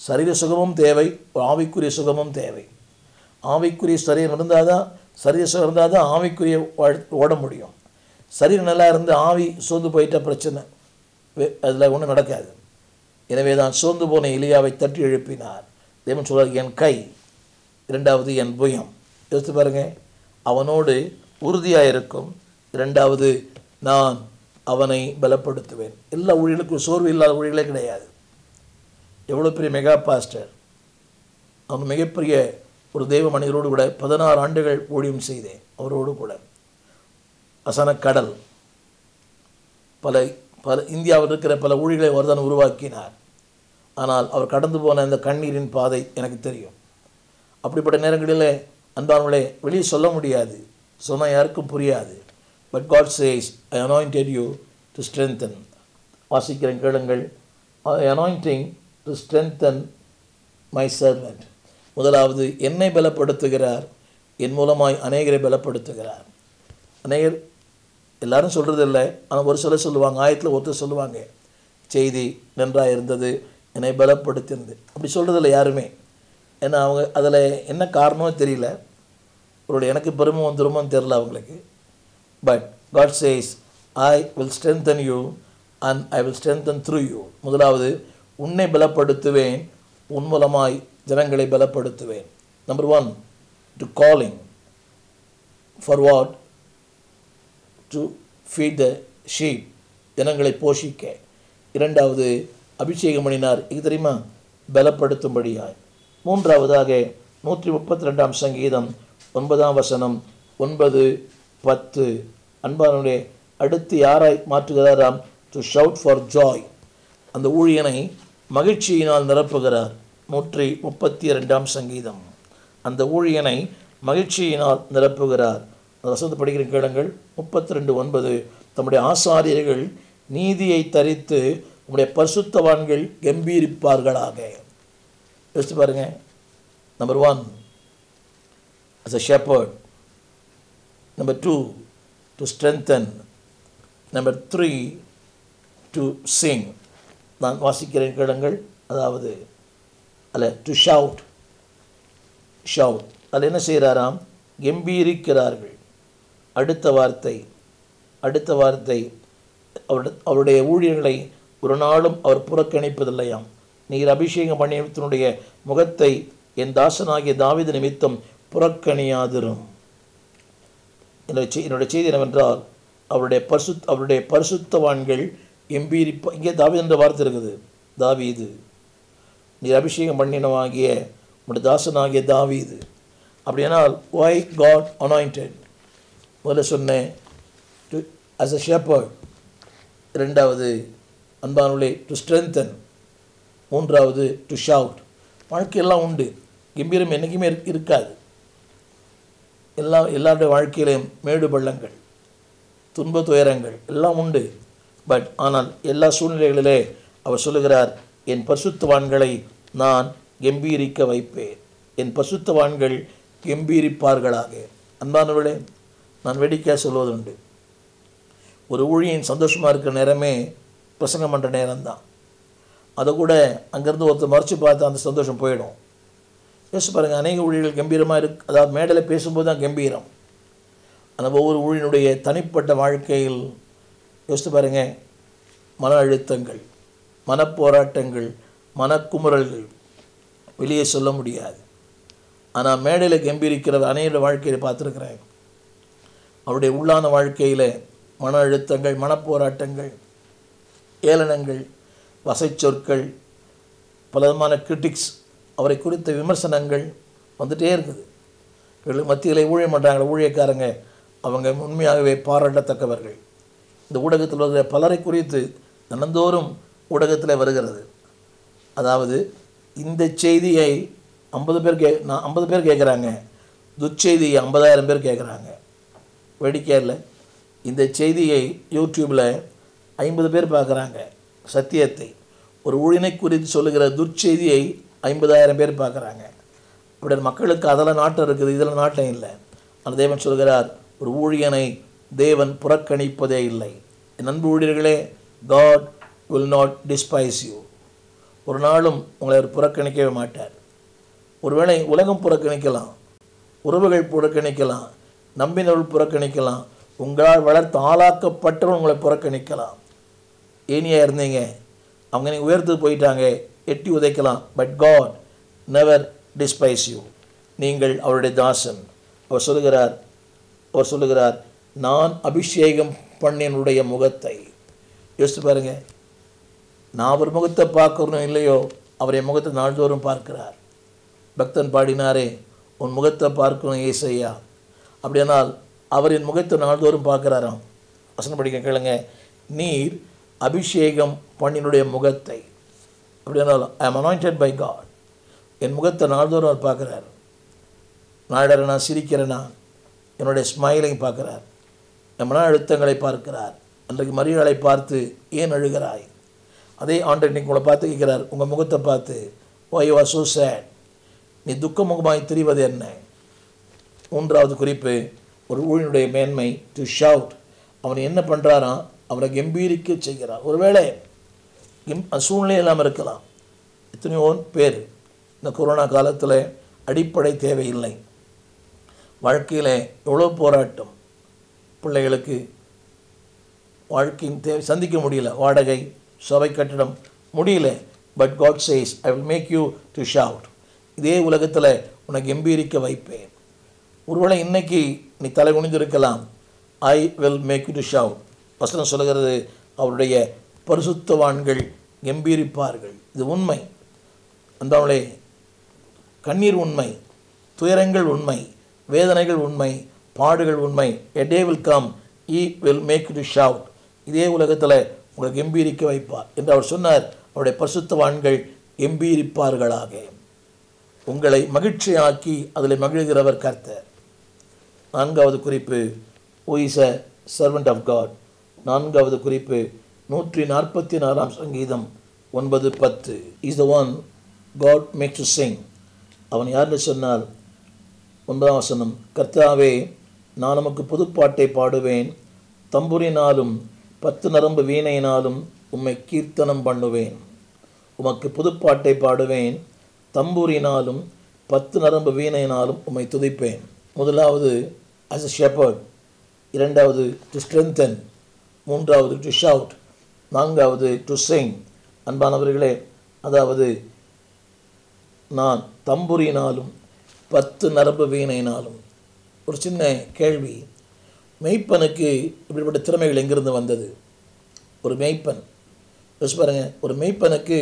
சரீர சுகமும் தேவை, ஆவிக்குரிய சுகமும் தேவை. ஆவிக்குரிய சரீரம் இருந்தால் தான், சரீர சுகம் இருந்தால் தான் ஆவிக்குரிய ஓட முடியும். சரீரம் நல்லா இருந்து ஆவி சோர்ந்து போயிட்ட பிரச்சனை, அதில் ஒன்றும் நடக்காது. எனவே தான் சோர்ந்து போன எலியாவை தட்டி எழுப்பினார். தேவன் சொல்வார், என் கை, இரண்டாவது என் புயம். யோசித்து பாருங்கள், அவனோடு உறுதியாக இருக்கும். இரண்டாவது, நான் அவனை பலப்படுத்துவேன். எல்லா ஊழியர்களுக்கும் சோர்வு இல்லாத ஊழியர்களே கிடையாது. எவ்வளோ பெரிய மெகா பாஸ்டர், அவன் மிகப்பெரிய ஒரு தெய்வ மனிதரோடு கூட 16 ஆண்டுகள் ஊழியம் செய்தேன். அவரோடு கூட அசன கடல், பல இந்தியாவில் இருக்கிற பல ஊழியர்களை அவர்தான் உருவாக்கினார். ஆனால் அவர் கடந்து போன அந்த கண்ணீரின் பாதை எனக்கு தெரியும். அப்படிப்பட்ட நேரங்களில் அன்பானவர்களே, வெளியே சொல்ல முடியாது, சொன்னால் யாருக்கும் புரியாது. But God says, I anointed you to strengthen. வாசிக்கிறேன், கேளுங்கள். I anointing to strengthen my servant. முதலாவது, என்னை பலப்படுத்துகிறார், என் மூலமாய் அநேகரை பலப்படுத்துகிறார். அநேகர் எல்லாரும் சொல்கிறது இல்லை, ஆனால் ஒரு சிலர் சொல்லுவாங்க, ஆயத்தில் ஒருத்தர் சொல்லுவாங்க, செய்தி நன்றாக இருந்தது, என்னை பலப்படுத்தினது. அப்படி சொல்கிறதில்ல யாருமே. ஏன்னா அவங்க அதில் என்ன காரணமும் தெரியல. அவருடைய எனக்கு பெருமை வந்துருமோன்னு தெரில அவங்களுக்கு. But God says, I will strengthen you and I will strengthen through you. முதலாவது, உன்னை பலப்படுத்துவேன், உன் மூலமாய் ஜனங்களை பலப்படுத்துவேன். Number 1, to calling for what? To feed the sheep, ஜனங்களை போஷிக்க. இரண்டாவது, அபிஷேகம் பண்ணினார், இது தெரியுமா, பலப்படுத்தும்படியாய். மூன்றாவதாக 132ஆம் சங்கீதம் 9ஆம் வசனம், 9, 10. அன்பானவர்களே, அடுத்து யாராய் மாற்றுகிறாராம்? To shout for joy. அந்த ஊழியனை மகிழ்ச்சியினால் நிரப்புகிறார். 132 சங்கீதம். அந்த ஊழியனை மகிழ்ச்சியினால் நிரப்புகிறார். அந்த வசனத்தை படிக்கிற கேளுங்கள். 32:9. தம்முடைய ஆசாரியர்கள் நீதியை தரித்து உம்முடைய பரிசுத்தவான்கள் கம்பீரிப்பார்களாக. யோசித்து பாருங்க. Number 1 as a shepherd. Number 2 to strengthen. Number 3 to sing. நான் வாசிக்கிறேன் கேளுங்கள். அதாவது அல்ல டு ஷவுட். அதில் என்ன செய்கிறாராம்? கம்பீரிக்கிறார்கள். அடுத்த வார்த்தை அவருடைய ஊழியர்களை ஒரு நாளும் அவர் புறக்கணிப்பதில்லையாம். நீர் அபிஷேகம் பண்ணியத்தினுடைய முகத்தை என் தாசனாகிய தாவீது நிமித்தம் புறக்கணியாதிரும். என்னுடைய செய்தி என்னவென்றால், அவருடைய பரிசுத்தவான்கள் கம்பீரிப்பா. இங்கே தாவீது என்ற வார்த்தை இருக்குது. தாவீது, நீர் அபிஷேகம் பண்ணினவாகிய உடைய தாசனாகிய தாவீது. அப்படியானால் why God anointed? முதல்ல சொன்னேன் as a shepherd. 2வது அன்பானுள்ளே டு ஸ்ட்ரென்தன். 3வது டு ஷவுட். வாழ்க்கையெல்லாம் உண்டு. கம்பீரம் என்றைக்குமே இருக்காது. எல்லாருடைய வாழ்க்கையிலையும் மேடு பள்ளங்கள், துன்ப துயரங்கள் எல்லாம் உண்டு. பட் ஆனால் எல்லா சூழ்நிலைகளிலே அவர் சொல்லுகிறார், என் பரிசுத்தவான்களை நான் கம்பீரிக்க வைப்பேன். என் பரிசுத்தவான்கள் கம்பீரிப்பார்களாக. அன்பானவர்களே, நான் வேடிக்கையாக சொல்வதுண்டு, ஒரு ஊழியன் சந்தோஷமாக இருக்கிற நேரமே பிரசங்கம் பண்ணுற நேரம்தான். அதை கூட அங்கேருந்து ஒருத்தர் மறைச்சு பார்த்தா அந்த சந்தோஷம் போயிடும். யோசிச்சு பாருங்கள், அநேக ஊழியர்கள் கம்பீரமாக அதாவது மேடையில் பேசும்போது தான் கம்பீரம். ஆனால் ஒவ்வொரு ஊழியனுடைய தனிப்பட்ட வாழ்க்கையில் யோசித்து பாருங்கள், மன அழுத்தங்கள், மனப்போராட்டங்கள், மனக்குமுறல்கள் வெளியே சொல்ல முடியாது. ஆனால் மேடையில் கம்பீரிக்கிற அநேக வாழ்க்கையில் பார்த்துருக்குறேன். அவருடைய உள்ளான வாழ்க்கையில் மன அழுத்தங்கள், மனப்போராட்டங்கள், ஏளனங்கள், வசைச்சொற்கள், பலவிதமான கிரிட்டிக்ஸ், அவரை குறித்த விமர்சனங்கள் வந்துகிட்டே இருக்குது. இவர்களுக்கு மத்தியில் ஊழியம் பண்ணுறாங்க ஊழியக்காரங்க, அவங்க உண்மையாகவே பாராட்டத்தக்கவர்கள். இந்த ஊடகத்தில் வருகிற பலரை குறித்து தினந்தோறும் ஊடகத்தில் வருகிறது. அதாவது இந்த செய்தியை 50 பேர் கேட்குறாங்க, துச்செய்தியை 50,000 பேர் கேட்குறாங்க. வேடிக்கையாக இல்லை? இந்த செய்தியை யூடியூப்பில் 50 பேர் பார்க்குறாங்க. சத்தியத்தை, ஒரு ஊழியனை குறித்து சொல்லுகிற துர்ச்செய்தியை 50,000 பேர் பார்க்குறாங்க. இப்படி மக்களுக்கு அதில் நாட்டம் இருக்குது, இதில் நாட்டம் இல்லை. அந்த தேவன் சொல்கிறார், ஒரு ஊழியனை தேவன் புறக்கணிப்பதே இல்லை. என் அன்பு ஊழியர்களே, God will not despise you. ஒரு நாளும் உங்களை அவர் புறக்கணிக்கவே மாட்டார். ஒருவேளை உலகம் புறக்கணிக்கலாம், உறவுகள் புறக்கணிக்கலாம், நம்பினவர்கள் புறக்கணிக்கலாம், உங்களால் வளர்த்து ஆளாக்கப்பட்டவர்கள் உங்களை புறக்கணிக்கலாம். ஏனியாக இருந்தீங்க, அவங்க நீங்கள் உயர்த்து போயிட்டாங்க, எட்டி உதைக்கலாம். But God never despise you. நீங்கள் அவருடைய தாசன். அவர் சொல்லுகிறார், நான் அபிஷேகம் பண்ணினுடைய முகத்தை. யோசித்து பாருங்க, நான் அவர் முகத்தை பார்க்கணும் இல்லையோ, அவருடைய முகத்தை நாள்தோறும் பார்க்கிறார். பக்தன் பாடினாரே, உன் முகத்தை பார்க்கணும் ஏசையா. அப்படியானால் அவரின் முகத்தை நாள்தோறும் பார்க்குறாராம். வசனம் படிக்க கேளுங்க, நீர் அபிஷேகம் பண்ணினுடைய முகத்தை. அப்படியானால் ஐ ஆம் அனாயிண்டட் பை காட். என் முகத்தை நாள்தோறும் அவர் பார்க்குறார். நாடறனா சிரிக்கிறேனா, என்னுடைய ஸ்மைலிங் பார்க்குறார். என் மன அழுத்தங்களை பார்க்கிறார். அன்றைக்கு மரியாதை பார்த்து ஏன் அழுகிறாய்? அதே ஆண்டவர் இன்னைக்கு உங்களை பார்த்து கேட்கிறார், உங்கள் முகத்தை பார்த்து, why you are so sad? நீ துக்கமுகமாய் தெரிவது என்ன? 3வது குறிப்பு, ஒரு ஊழியனுடைய மேன்மை டு ஷவுட். அவன் என்ன பண்ணுறாராம்? அவனை கம்பீரிக்க செய்கிறான். ஒருவேளை சூழ்நிலை இல்லாமல் இருக்கலாம். எத்தனையோ பேர் இந்த கொரோனா காலத்தில் அடிப்படை தேவையில்லை, வாழ்க்கையில் எவ்வளோ போராட்டம், பிள்ளைகளுக்கு வாழ்க்கையின் தேவை சந்திக்க முடியல, வாடகை, சபை கட்டடம் முடியல. But God says, I will make you to shout. இதே உலகத்தில் உன்னை கம்பீரிக்க வைப்பேன். ஒருவேளை இன்னைக்கு நீ தலை குனிந்திருக்கலாம். I will make you to shout. வசனம் சொல்லுகிறது, அவருடைய பரிசுத்தவான்கள் கம்பீரிப்பார்கள். இது உண்மை. அந்தவளே, கண்ணீர் உண்மை, துயரங்கள் உண்மை, வேதனைகள் உண்மை, பாடுகள் உண்மை. A day will come, he will make you to shout. இதே உலகத்தில் உங்களை கம்பீரிக்க வைப்பார் என்று அவர் சொன்னார். அவருடைய பரிசுத்தவான்கள் கம்பீரிப்பார்களாக. உங்களை மகிழ்ச்சியாக்கி அதில் மகிழ்கிறவர் கர்த்தர். 4வது குறிப்பு, who is a servant of God. 4வது குறிப்பு 144ஆம் சங்கீதம் 9-10. is the one God makes to sing. அவன் யாருன்னு சொன்னால் 9ஆம் வசனம், கர்த்தாவே நான் உமக்கு புதுப்பாட்டை பாடுவேன், தம்புரினாலும் 10 நரம்பு வீணையினாலும் உம்மை கீர்த்தனம் பண்ணுவேன். உமக்கு புதுப்பாட்டை பாடுவேன், தம்புரினாலும் 10 நரம்பு வீணையினாலும் உம்மை துதிப்பேன். முதலாவது as a shepherd, 2வது to strengthen, 3வது to shout, 4வது to sing. அன்பானவர்களே, அதாவது நான் தம்புரினாலும் 10 நரம்பு வீணையினாலும். ஒரு சின்ன கேள்வி, மெய்ப்பனுக்கு இப்படிப்பட்ட திறமைகள் எங்கிருந்து வந்தது? ஒரு மெய்ப்பன் யோசிச்சு பாருங்க, ஒரு மெய்ப்பனுக்கு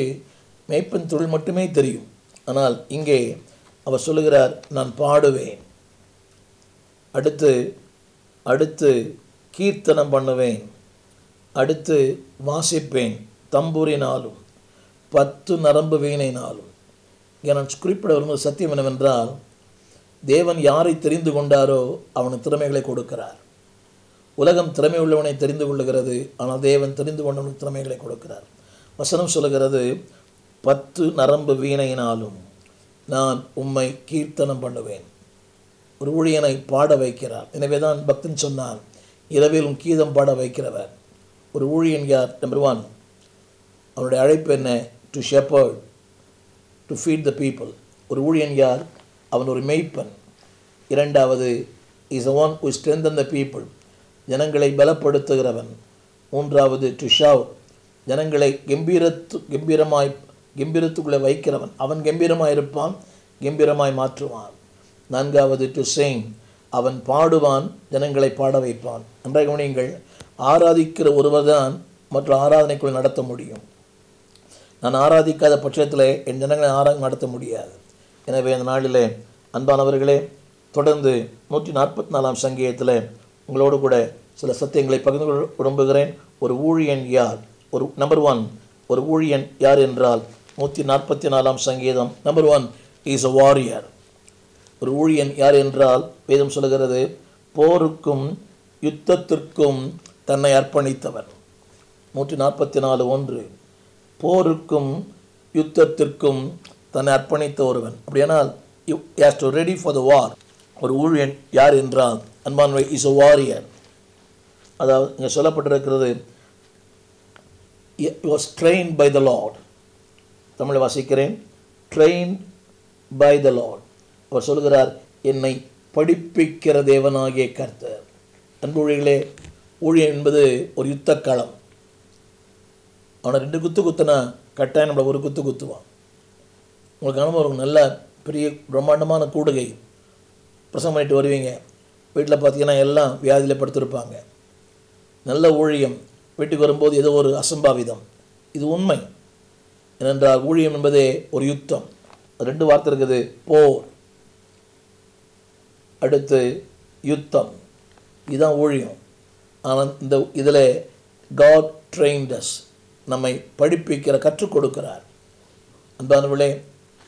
மெய்ப்பன் தொழில் மட்டுமே தெரியும். ஆனால் இங்கே அவர் சொல்லுகிறார், நான் பாடுவேன், அடுத்து கீர்த்தனம் பண்ணுவேன், அடுத்து வாசிப்பேன், தம்பூரினாலும் 10 நரம்பு வீணையினாலும். இங்கே நான் குறிப்பிட வரும்போது சத்தியம் என்னவென்றால், தேவன் யாரை தெரிந்து கொண்டாரோ அவனுக்கு திறமைகளை கொடுக்கிறார். உலகம் திறமை உள்ளவனை தெரிந்து கொள்ளுகிறது, ஆனால் தேவன் தெரிந்து கொண்டவனுக்கு திறமைகளை கொடுக்கிறார். வசனம் சொல்லுகிறது, 10 நரம்பு வீணையினாலும் நான் உம்மை கீர்த்தனம் பண்ணுவேன். ஒரு ஊழியனை பாட வைக்கிறார். எனவே தான் பக்தன் சொன்னான், இரவிலும் கீதம் பாட வைக்கிறவர். ஒரு ஊழியன் யார்? நம்பர் 1, அவனுடைய அழைப்பு என்ன? To shepherd, to feed the people. ஒரு ஊழியன் யார்? அவன் ஒரு மெய்ப்பன். 2வது, is one who strengthen the people, ஜனங்களை பலப்படுத்துகிறவன். 3வது, டு ஷவுட், ஜனங்களை கம்பீரத்துக்குள்ளே வைக்கிறவன். அவன் கம்பீரமாக இருப்பான், கம்பீரமாய் மாற்றுவான். 4வது, டு சிங், அவன் பாடுவான், ஜனங்களை பாட வைப்பான். நன்றாக கவனியுங்கள், ஆராதிக்கிற ஒருவர் தான் மற்ற ஆராதனைக்குள் நடத்த முடியும். நான் ஆராதிக்காத பட்சத்தில் என் ஜனங்களை நடத்த முடியாது. எனவே அந்த நாளிலே அன்பானவர்களே, தொடர்ந்து 144ஆம் சங்கீதத்தில் உங்களோடு கூட சில சத்தியங்களை பகிர்ந்து கொள்ள விரும்புகிறேன். ஒரு ஊழியன் யார்? நம்பர் 1, ஒரு ஊழியன் யார் என்றால் 144ஆம் சங்கீதம். Number 1 is a warrior. ஒரு ஊழியன் யார் என்றால் வேதம் சொல்லுகிறது, போருக்கும் யுத்தத்திற்கும் தன்னை அர்ப்பணித்தவர். 144:1, போருக்கும் யுத்தத்திற்கும் தன்னை அர்ப்பணித்த ஒருவன். அப்படியானால் he has to ready for the war. ஒரு ஊழியன் யார் என்றால் அன்பானவை இஸ் a warrior. அதாவது இங்கே சொல்லப்பட்டிருக்கிறது, he was trained by the Lord. தமிழை வாசிக்கிறேன், trained by the Lord. அவர் சொல்கிறார், என்னை படிப்பிக்கிற தேவனாகிய கர்த்தர். அன்பு ஊழியர்களே, ஊழியன் என்பது ஒரு யுத்த களம். அவனை 2 குத்து குத்துனா கட்டாயம் நம்மளை ஒரு குத்து குத்துவான். உங்களுக்கு அனுபவம் இருக்கும், நல்ல பெரிய பிரம்மாண்டமான கூடுகை பிரசங்கம் பண்ணிட்டு வருவீங்க, வீட்டில் பார்த்தீங்கன்னா எல்லாம் வியாதியில் படுத்திருப்பாங்க. நல்ல ஊழியம், வீட்டுக்கு வரும்போது ஏதோ ஒரு அசம்பாவிதம். இது உண்மை. ஏனென்றால் ஊழியம் என்பதே ஒரு யுத்தம். 2 வார்த்தை இருக்குது, போர், அடுத்து யுத்தம். இதுதான் ஊழியம். ஆனால் இதில் காட் ட்ரெயின்ட் அஸ், நம்மை படிப்பிக்கிற, கற்றுக் கொடுக்கிறார். அன்பானவர்களே,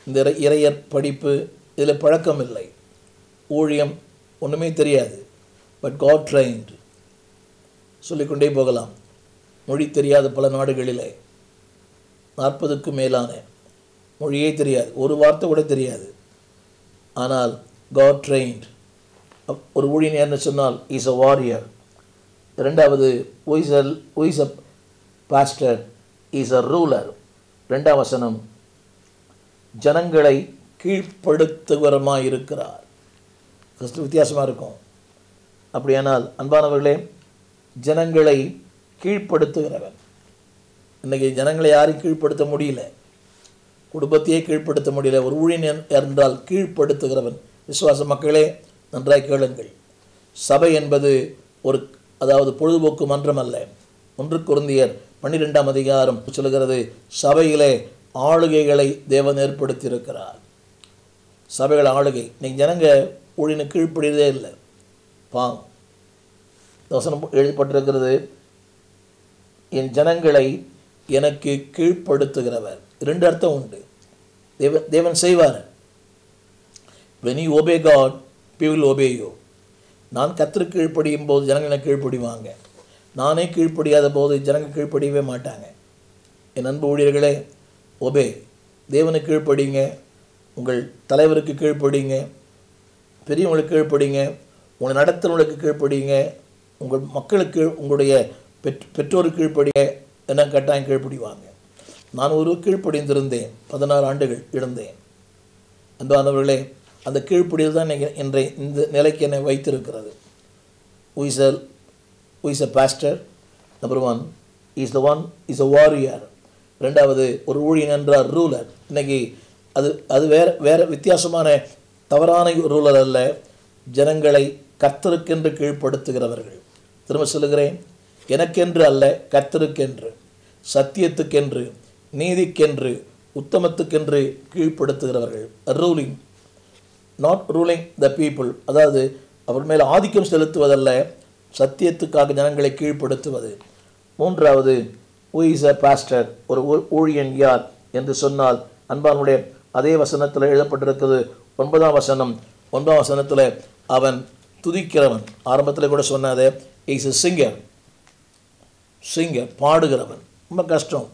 இந்த இறையர் படிப்பு இதில் பழக்கம் இல்லை. ஊழியம் ஒன்றுமே தெரியாது, பட் காட் ட்ரெயின்ட். சொல்லிக்கொண்டே போகலாம். மொழி தெரியாத பல நாடுகளிலே 40க்கும் மேலான மொழியே தெரியாது, ஒரு வார்த்தை கூட தெரியாது. ஆனால் காட் ட்ரெயின்ட். ஒரு ஊழியன் என்ன சொன்னால் இஸ் a warrior. 2வது, who is a pastor is a ruler. 2ஆம் வசனம், ஜனங்களை கீழ்ப்படுத்துகிறவராய் இருக்கிறார். ஃபஸ்ட்டு வித்தியாசமாக இருக்கும். அப்படியானால் அன்பானவர்களே, ஜனங்களை கீழ்ப்படுத்துகிறவன். இன்றைக்கி ஜனங்களை யாரையும் கீழ்ப்படுத்த முடியல, குடும்பத்தையே கீழ்ப்படுத்த முடியல. ஒரு ஊழியன் என்றால் கீழ்ப்படுத்துகிறவன். விசுவாச மக்களே, நன்றாய் கேளுங்கள். சபை என்பது அதாவது பொழுதுபோக்கு மன்றம் அல்ல. 1 கொரிந்தியர் 12ஆம் அதிகாரம் சொல்லுகிறது, சபையிலே ஆளுகைகளை தேவன் ஏற்படுத்தியிருக்கிறார். சபைகள் ஆளுகை. இன்னைக்கு ஜனங்க ஊழியனுக்கு கீழ்ப்படுறதே இல்லை. பாவம். வசனம் எழுதப்பட்டிருக்கிறது, என் ஜனங்களை எனக்கு கீழ்ப்படுத்துகிறவர். 2 அர்த்தம் உண்டு. தேவன் செய்வார். when you obey God, people will obey you. நான் கர்த்தருக்கு கீழ்ப்படியும் போது ஜனங்களை கீழ்ப்படிவாங்க. நானே கீழ்ப்படியாத போது ஜனங்கள் கீழ்ப்படியவே மாட்டாங்க. என் அன்பு ஊழியர்களே, ஒபே, தேவனுக்கு கீழ்ப்படிங்க, உங்கள் தலைவருக்கு கீழ்ப்படிங்க, பெரியவங்களுக்கு கீழ்ப்படிங்க, உங்களை நடத்துறவங்களுக்கு கீழ்ப்படிங்க, உங்கள் மக்களுக்கு உங்களுடைய பெற்றோருக்கு கீழ்ப்படிங்க. என்ன கட்டாயம் கீழ்ப்படிவாங்க. நான் ஒரு கீழ்ப்படிந்திருந்தேன், 16 ஆண்டுகள் இருந்தேன். அன்பானவர்களே, அந்த கீழ்ப்படியில் தான் இன்றைய இந்த நிலைக்கு என்னை வைத்திருக்கிறது. who is a pastor? Number 1 is a warrior. 2வது ஒரு ஊழியன் என்றார் ரூலர். இன்னைக்கு அது வேறு வித்தியாசமான தவறான ரூலர் அல்ல, ஜனங்களை கர்த்தருக்கென்று கீழ்ப்படுத்துகிறவர்கள். திரும்ப சொல்லுகிறேன், எனக்கென்று அல்ல, கர்த்தருக்கென்று, சத்தியத்துக்கென்று, நீதிக்கென்று, உத்தமத்துக்கென்று கீழ்ப்படுத்துகிறவர்கள். Ruling, not ruling the people, அதாவது அவர் மேல் ஆதிக்கம் செலுத்துவதல்ல, சத்தியத்துக்காக ஜனங்களை கீழ்ப்படுத்துவது. 3வது who is a pastor? ஒரு ஊழியன் யார் என்று சொன்னால், அன்பானுடைய அதே வசனத்தில் எழுதப்பட்டிருக்கிறது. 9ஆம் வசனம். 9ஆம் வசனத்தில் அவன் துதிக்கிறவன். ஆரம்பத்தில் கூட சொன்னது, இஸ் a singer, பாடுகிறவன். ரொம்ப கஷ்டம்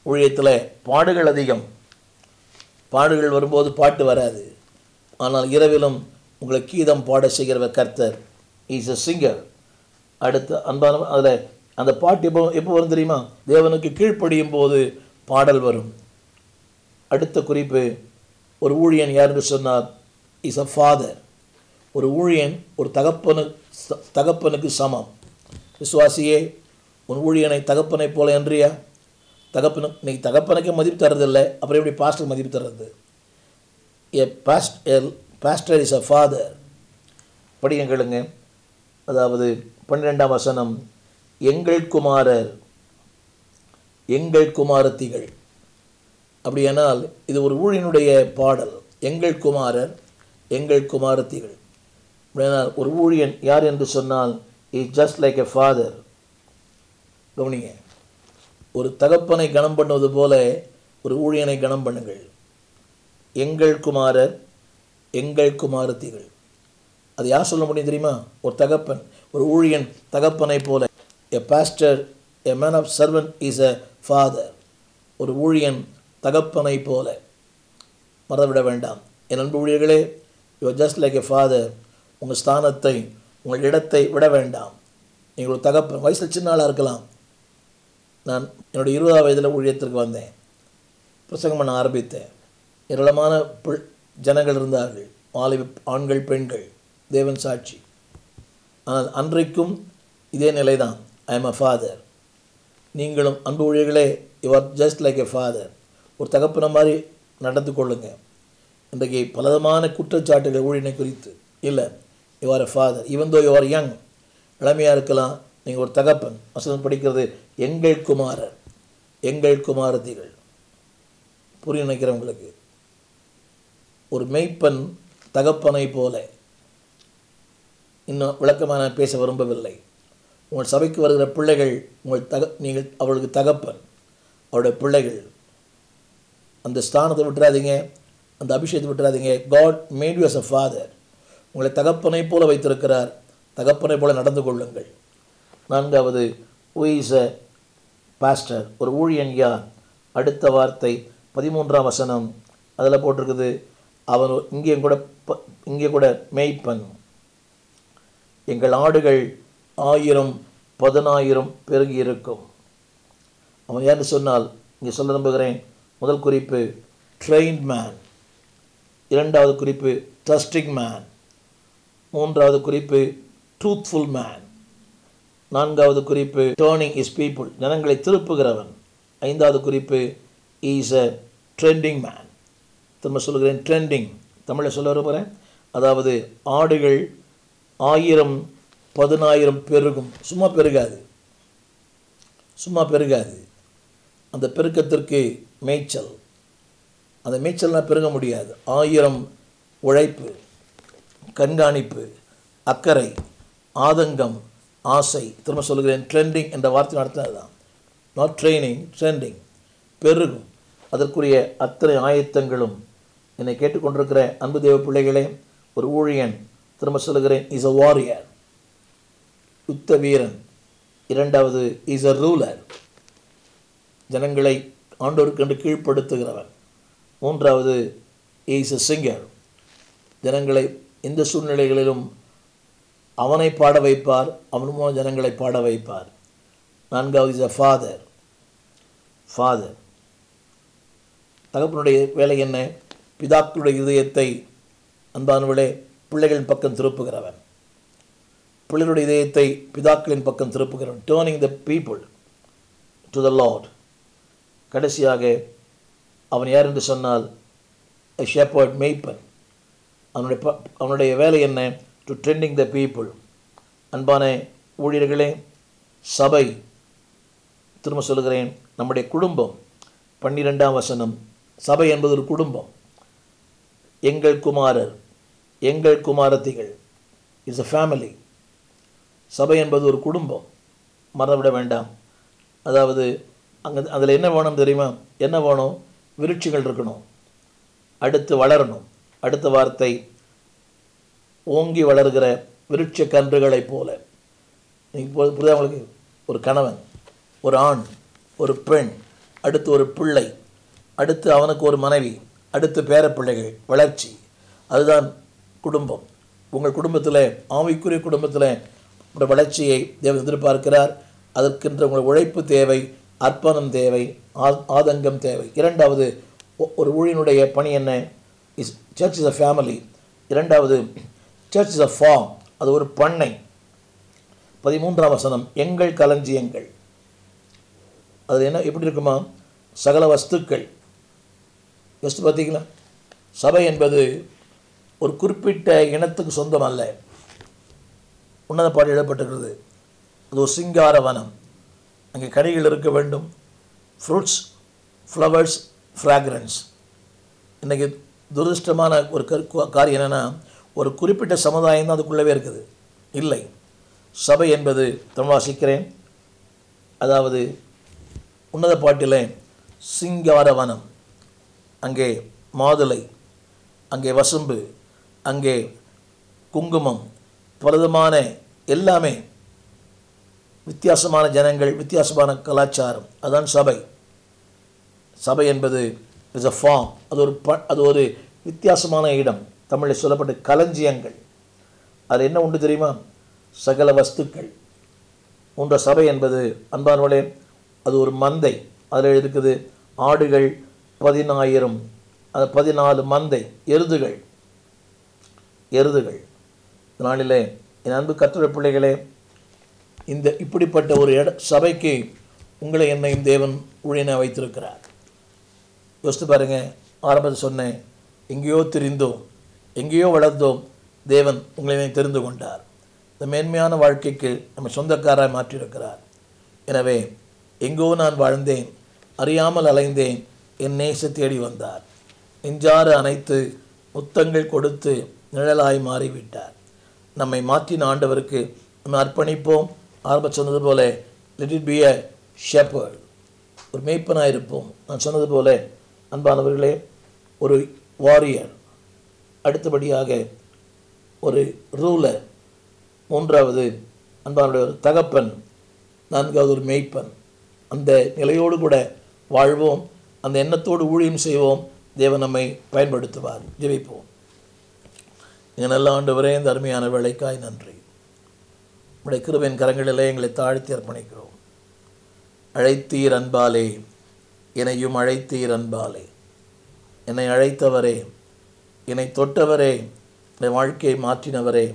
ஊழியத்தில், பாடுகள் அதிகம். பாடுகள் வரும்போது பாட்டு வராது. ஆனால் இரவிலும் உங்களை கீதம் பாட செய்கிறவர் கர்த்தர். Is a singer. அடுத்து அன்பான அதில் அந்த பாட்டு எப்போ வரும் தெரியுமா? தேவனுக்கு கீழ்ப்படியும் போது பாடல் வரும். அடுத்த குறிப்பு, ஒரு ஊழியன் யாருன்னு சொன்னார், இஸ் a father. ஒரு ஊழியன் ஒரு தகப்பனுக்கு சமம். விசுவாசியே, உன் ஊழியனை தகப்பனை போல என்றியா? இன்னைக்கு தகப்பனுக்கே மதிப்பு தர்றதில்லை, அப்புறம் எப்படி பாஸ்டர் மதிப்பு தர்றது? Pastor is a father. படிங்க கேளுங்க. அதாவது 12ஆம் வசனம், எங்கள் குமாரர், எங்கள் குமாரத்திகள். அப்படியானால் இது ஒரு ஊழியனுடைய பாடல். எங்கள் குமாரர், எங்கள் குமாரத்திகள். அப்படியானால் ஒரு ஊழியன் யார் என்று சொன்னால், is just like a father. கவனிங்க, ஒரு தகப்பனை கனம் பண்ணுவது போல ஒரு ஊழியனை கனம் பண்ணுங்கள். எங்கள் குமாரர், எங்கள் குமாரத்திகள். அது யார் சொல்ல முடியும் தெரியுமா? ஒரு தகப்பன், ஒரு ஊழியன் தகப்பனை போல. A pastor, a man of servant is a father. ஒரு ஊழியன் தகப்பனை போல. மறந்துவிட வேண்டாம் என் அன்பு ஊழியர்களே, you are just like a father. உங்கள் ஸ்தானத்தை, உங்கள் இடத்தை விட வேண்டாம். நீங்கள் ஒரு தகப்பன். வயசில் சின்ன ஆளாக இருக்கலாம். நான் என்னுடைய 20ஆம் வயதில் ஊழியத்திற்கு வந்தேன், பிரசங்கம் பண்ண ஆரம்பித்தேன். ஏராளமான ஜனங்கள் இருந்தார்கள், ஆண்கள், பெண்கள், தேவன் சாட்சி. ஆனால் அன்றைக்கும் இதே நிலை தான். I am a father. நீங்களும் அன்பு ஊழியர்களே, you are just like a father. ஒரு தகப்பன மாதிரி நடந்து கொள்ளுங்க. இன்றைக்கு பலவிதமான குற்றச்சாட்டுகள் ஊழியனை குறித்து. இல்லை, you are a father. Even though you are young, இளமையாக இருக்கலாம், நீங்கள் ஒரு தகப்பன். வசனம் படிக்கிறது, எங்கள் குமாரர், எங்கள் குமாரத்திகள். புரிய நினைக்கிறவங்களுக்கு, ஒரு மெய்ப்பன் தகப்பனை போல. இன்னும் விளக்கமாக நான் பேச விரும்பவில்லை. உங்கள் சபைக்கு வருகிற பிள்ளைகள், நீங்கள் அவளுக்கு தகப்பன், அவருடைய பிள்ளைகள். அந்த ஸ்தானத்தை விட்டுறாதீங்க, அந்த அபிஷேகத்தை விட்டுறாதீங்க. God made you as a father. உங்களை தகப்பனை போல வைத்திருக்கிறார். தகப்பனை போல நடந்து கொள்ளுங்கள். 4வது, who is a pastor? ஒரு ஊழியன் யார்? அடுத்த வார்த்தை 13ஆம் வசனம். அதில் போட்டிருக்குது, அவன் இங்கே கூட மேய்ப்பன். எங்கள் ஆடுகள் 1000-10,000 பெருகி இருக்கும். அவன் யாருன்னு சொன்னால், இங்கே சொல்ல நம்புகிறேன். முதல் குறிப்பு ட்ரெயின்ட் மேன், 2வது குறிப்பு ட்ரஸ்டிங் மேன், 3வது குறிப்பு ட்ரூத்ஃபுல் மேன், 4வது குறிப்பு டர்னிங் இஸ் பீப்புள், ஜனங்களை திருப்புகிறவன், 5வது குறிப்பு இஸ் அ ட்ரெண்டிங் மேன். திரும்ப சொல்லுகிறேன், ட்ரெண்டிங். தமிழில் சொல்ல விரும்புகிறேன். அதாவது ஆடுகள் 1000-10,000 பெருகும். சும்மா பெருகாது. அந்த பெருக்கத்திற்கு மேய்ச்சல். அந்த மேய்ச்சல்னால் பெருக முடியாது. 1000 உழைப்பு, கண்காணிப்பு, அக்கறை, ஆதங்கம், ஆசை. திரும்ப சொல்கிறேன், ட்ரெண்டிங் என்ற வார்த்தை அர்த்தம் அதுதான். நாட் ட்ரைனிங், ட்ரெண்டிங், பெருகும். அதற்குரிய அத்தனை ஆயத்தங்களும் என்னை கேட்டுக்கொண்டிருக்கிற அன்பு தேவ பிள்ளைகளே, ஒரு ஊழியன், திரும்ப சொல்கிறேன், இஸ் அ வாரியர், யுத்த வீரன். இரண்டாவது, இஸ் அ ரூலர், ஜனங்களை ஆண்டோருக்கு என்று கீழ்ப்படுத்துகிறவன். மூன்றாவது, இஸ் அ சிங்கர், ஜனங்களை எந்த சூழ்நிலைகளிலும் அவனை பாட வைப்பார், அவன் மூலம் ஜனங்களை பாட வைப்பார். நான்காவது, இஸ் அ ஃபாதர், ஃபாதர். தகப்பனுடைய வேலை என்ன? பிதாக்களுடைய இதயத்தை அன்பானவர்களே பிள்ளைகளின் பக்கம் திருப்புகிறவன். பிள்ளைகளுடைய இதயத்தை பிதாக்களின் பக்கம் திருப்புகிறவன். Turning the people to the Lord. கடைசியாக அவன் யார் என்று சொன்னால் a shepherd, மேய்ப்பன். அவனுடைய வேலை என்ன? To trending the people. அன்பான ஊழியர்களே, சபை, திரும்ப சொல்லுகிறேன், நம்முடைய குடும்பம். 12ஆம் வசனம், சபை என்பது ஒரு குடும்பம். எங்கள் குமாரர், எங்கள் குமாரத்திகள், இஸ் a ஃபேமிலி. சபை என்பது ஒரு குடும்பம், மறந்துவிட வேண்டாம். அதாவது அதில் என்ன வேணும் தெரியுமா? என்ன வேணும்? விருட்சிகள் இருக்கணும், அடுத்து வளரணும். அடுத்த வார்த்தை, ஓங்கி வளர்கிற விருட்ச கன்றுகளைப் போல. நீங்கள் புரியுதா உங்களுக்கு? ஒரு கணவன், ஒரு ஆண், ஒரு பெண், அடுத்து ஒரு பிள்ளை, அடுத்து அவனுக்கு ஒரு மனைவி, அடுத்து பேரப்பிள்ளைகள், வளர்ச்சி. அதுதான் குடும்பம். உங்கள் குடும்பத்தில், ஆவிக்குரிய குடும்பத்தில் உங்கள் வளர்ச்சியை தேவன் எதிர்பார்க்கிறார். அதற்கென்ற உங்கள் உழைப்பு தேவை, அர்ப்பணம் தேவை, ஆதங்கம் தேவை. இரண்டாவது, ஒரு ஊழியனுடைய பணி என்ன? Search is a family. இரண்டாவது, சர்ச் இஸ் அ ஃபார்ம், அது ஒரு பண்ணை. 13ஆம் வசனம், எங்கள் களஞ்சியங்கள். அது என்ன, எப்படி இருக்குமா? சகல வஸ்துக்கள். யோசித்து பார்த்தீங்களா? சபை என்பது ஒரு குறிப்பிட்ட இனத்துக்கு சொந்தம் அல்ல. உன்னத பாடல் எழுதப்பட்டிருக்கிறது, அது ஒரு சிங்கார வனம். அங்கே கனிகள் இருக்க வேண்டும், ஃப்ரூட்ஸ், ஃப்ளவர்ஸ், ஃப்ராக்ரன்ஸ். இன்றைக்கி துரதிருஷ்டமான ஒரு காரியம் என்னென்னா, ஒரு குறிப்பிட்ட சமுதாயம் தான் அதுக்குள்ளவே இருக்குது. இல்லை, சபை என்பது, தமிழ் வாசிக்கிறேன், அதாவது உன்னத பாட்டில் சிங்காரவனம். அங்கே மாதுளை, அங்கே வசம்பு, அங்கே குங்குமம், பலவிதமான எல்லாமே, வித்தியாசமான ஜனங்கள், வித்தியாசமான கலாச்சாரம். அதுதான் சபை. சபை என்பது இஸ் அ ஃபார்ம், அது ஒரு வித்தியாசமான இடம். தமிழில் சொல்லப்பட்ட களஞ்சியங்கள். அது என்ன உண்டு தெரியுமா? சகல வஸ்துக்கள். உன்ற சபை என்பது அன்பானவர்களே, அது ஒரு மந்தை. அதில் இருக்குது ஆடுகள் 10,000, அது 14 மந்தை, எருதுகள். இதனாலே என் அன்பு கர்த்தருடைய பிள்ளைகளே, இந்த இப்படிப்பட்ட ஒரு சபைக்கு உங்களை என்னையும் தேவன் ஊழியனாக வைத்திருக்கிறார். யோசித்து பாருங்கள். ஆரம்பத்தில் சொன்னேன், எங்கேயோ தெரிந்தோம், எங்கேயோ வளர்ந்தோம், தேவன் உங்களை தெரிந்து கொண்டார். இந்த மேன்மையான வாழ்க்கைக்கு நம்ம சொந்தக்காராக மாற்றியிருக்கிறார். எனவே எங்கோ நான் வாழ்ந்தேன், அறியாமல் அலைந்தேன், என் நேச தேடி வந்தார், நெஞ்சாறு அணைத்து முத்தங்கள் கொடுத்து நிழலாய் மாறிவிட்டார். நம்மை மாற்றின ஆண்டவருக்கு நம்ம அர்ப்பணிப்போம். ஆரம்ப சொன்னது போல, let it be a shepherd, ஒரு மேய்ப்பனாக இருப்போம். நான் சொன்னது போல அன்பானவர்களே, ஒரு வாரியர், அடுத்தபடியாக ஒரு ரூலர், மூன்றாவது அன்பானுடைய ஒரு தகப்பன், நான்காவது ஒரு மேய்ப்பன். அந்த நிலையோடு கூட வாழ்வோம், அந்த எண்ணத்தோடு ஊழியம் செய்வோம். தேவன் நம்மை பயன்படுத்துவார். ஜெபிப்போம். எங்கள் நல்ல ஆண்டவரே, இந்த அருமையான வேலைக்காய் நன்றி. உடைய கிருபையின் கரங்களிலே எங்களை தாழ்த்தி அர்ப்பணிக்கிறோம். அழைத்தீர் அன்பாலே, என்னையும் அழைத்தீர் அன்பாலே. என்னை அழைத்தவரே, என்னை தொட்டவரே, என்னுடைய வாழ்க்கையை மாற்றினவரே,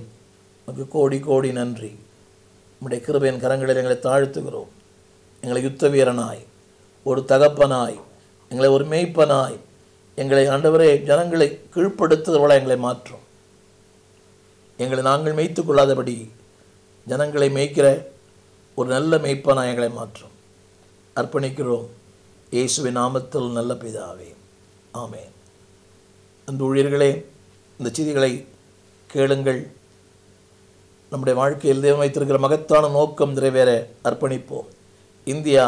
உனக்கு கோடி கோடி நன்றி. உடைய கிருபையின் கரங்களில் எங்களை தாழ்த்துகிறோம். எங்களை யுத்த வீரனாய், ஒரு தகப்பனாய், எங்களை ஒரு மேய்ப்பனாய், எங்களை ஆண்டவரே ஜனங்களை கீழ்ப்படுத்துவதோட எங்களை மாற்றும். எங்களை நாங்கள் மேய்த்து கொள்ளாதபடி ஜனங்களை மேய்க்கிற ஒரு நல்ல மேய்ப்பனாய் எங்களை மாற்றும். அர்ப்பணிக்கிறோம் இயேசுவின் நாமத்தில் நல்ல பிதாவே, ஆமென். அன்பு ஊழியர்களே, இந்த செய்திகளை கேளுங்கள். நம்முடைய வாழ்க்கையில் தேவன் வைத்திருக்கிற மகத்தான நோக்கம் நிறைவேற அர்ப்பணிப்போம். இந்தியா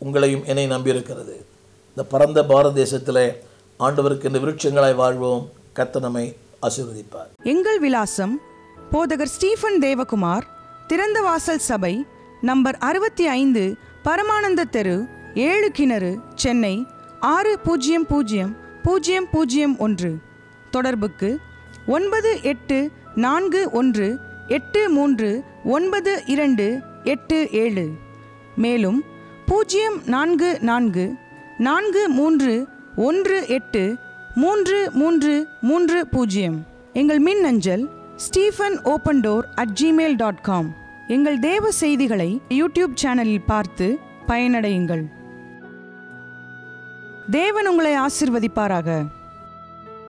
உங்களையும் என்னை நம்பியிருக்கிறது. இந்த பரந்த பாரத தேசத்தில் ஆண்டவருக்கு இந்த விருட்சங்களாய் வாழ்வோம். கர்த்தர் நம்மை ஆசீர்வதிப்பார். எங்கள் விலாசம்: போதகர் ஸ்டீஃபன் தேவகுமார், திறந்த வாசல் சபை, நம்பர் 65, பரமானந்த தெரு, 7 கிணறு, சென்னை 600001. தொடர்புக்கு 9841839287. மேலும் 04443183330. எங்கள் மின்னஞ்சல் stephenopendor@gmail.com. எங்கள் தேவ செய்திகளை யூடியூப் சேனலில் பார்த்து பயனடையுங்கள். தேவன் உங்களை ஆசீர்வதிப்பாராக.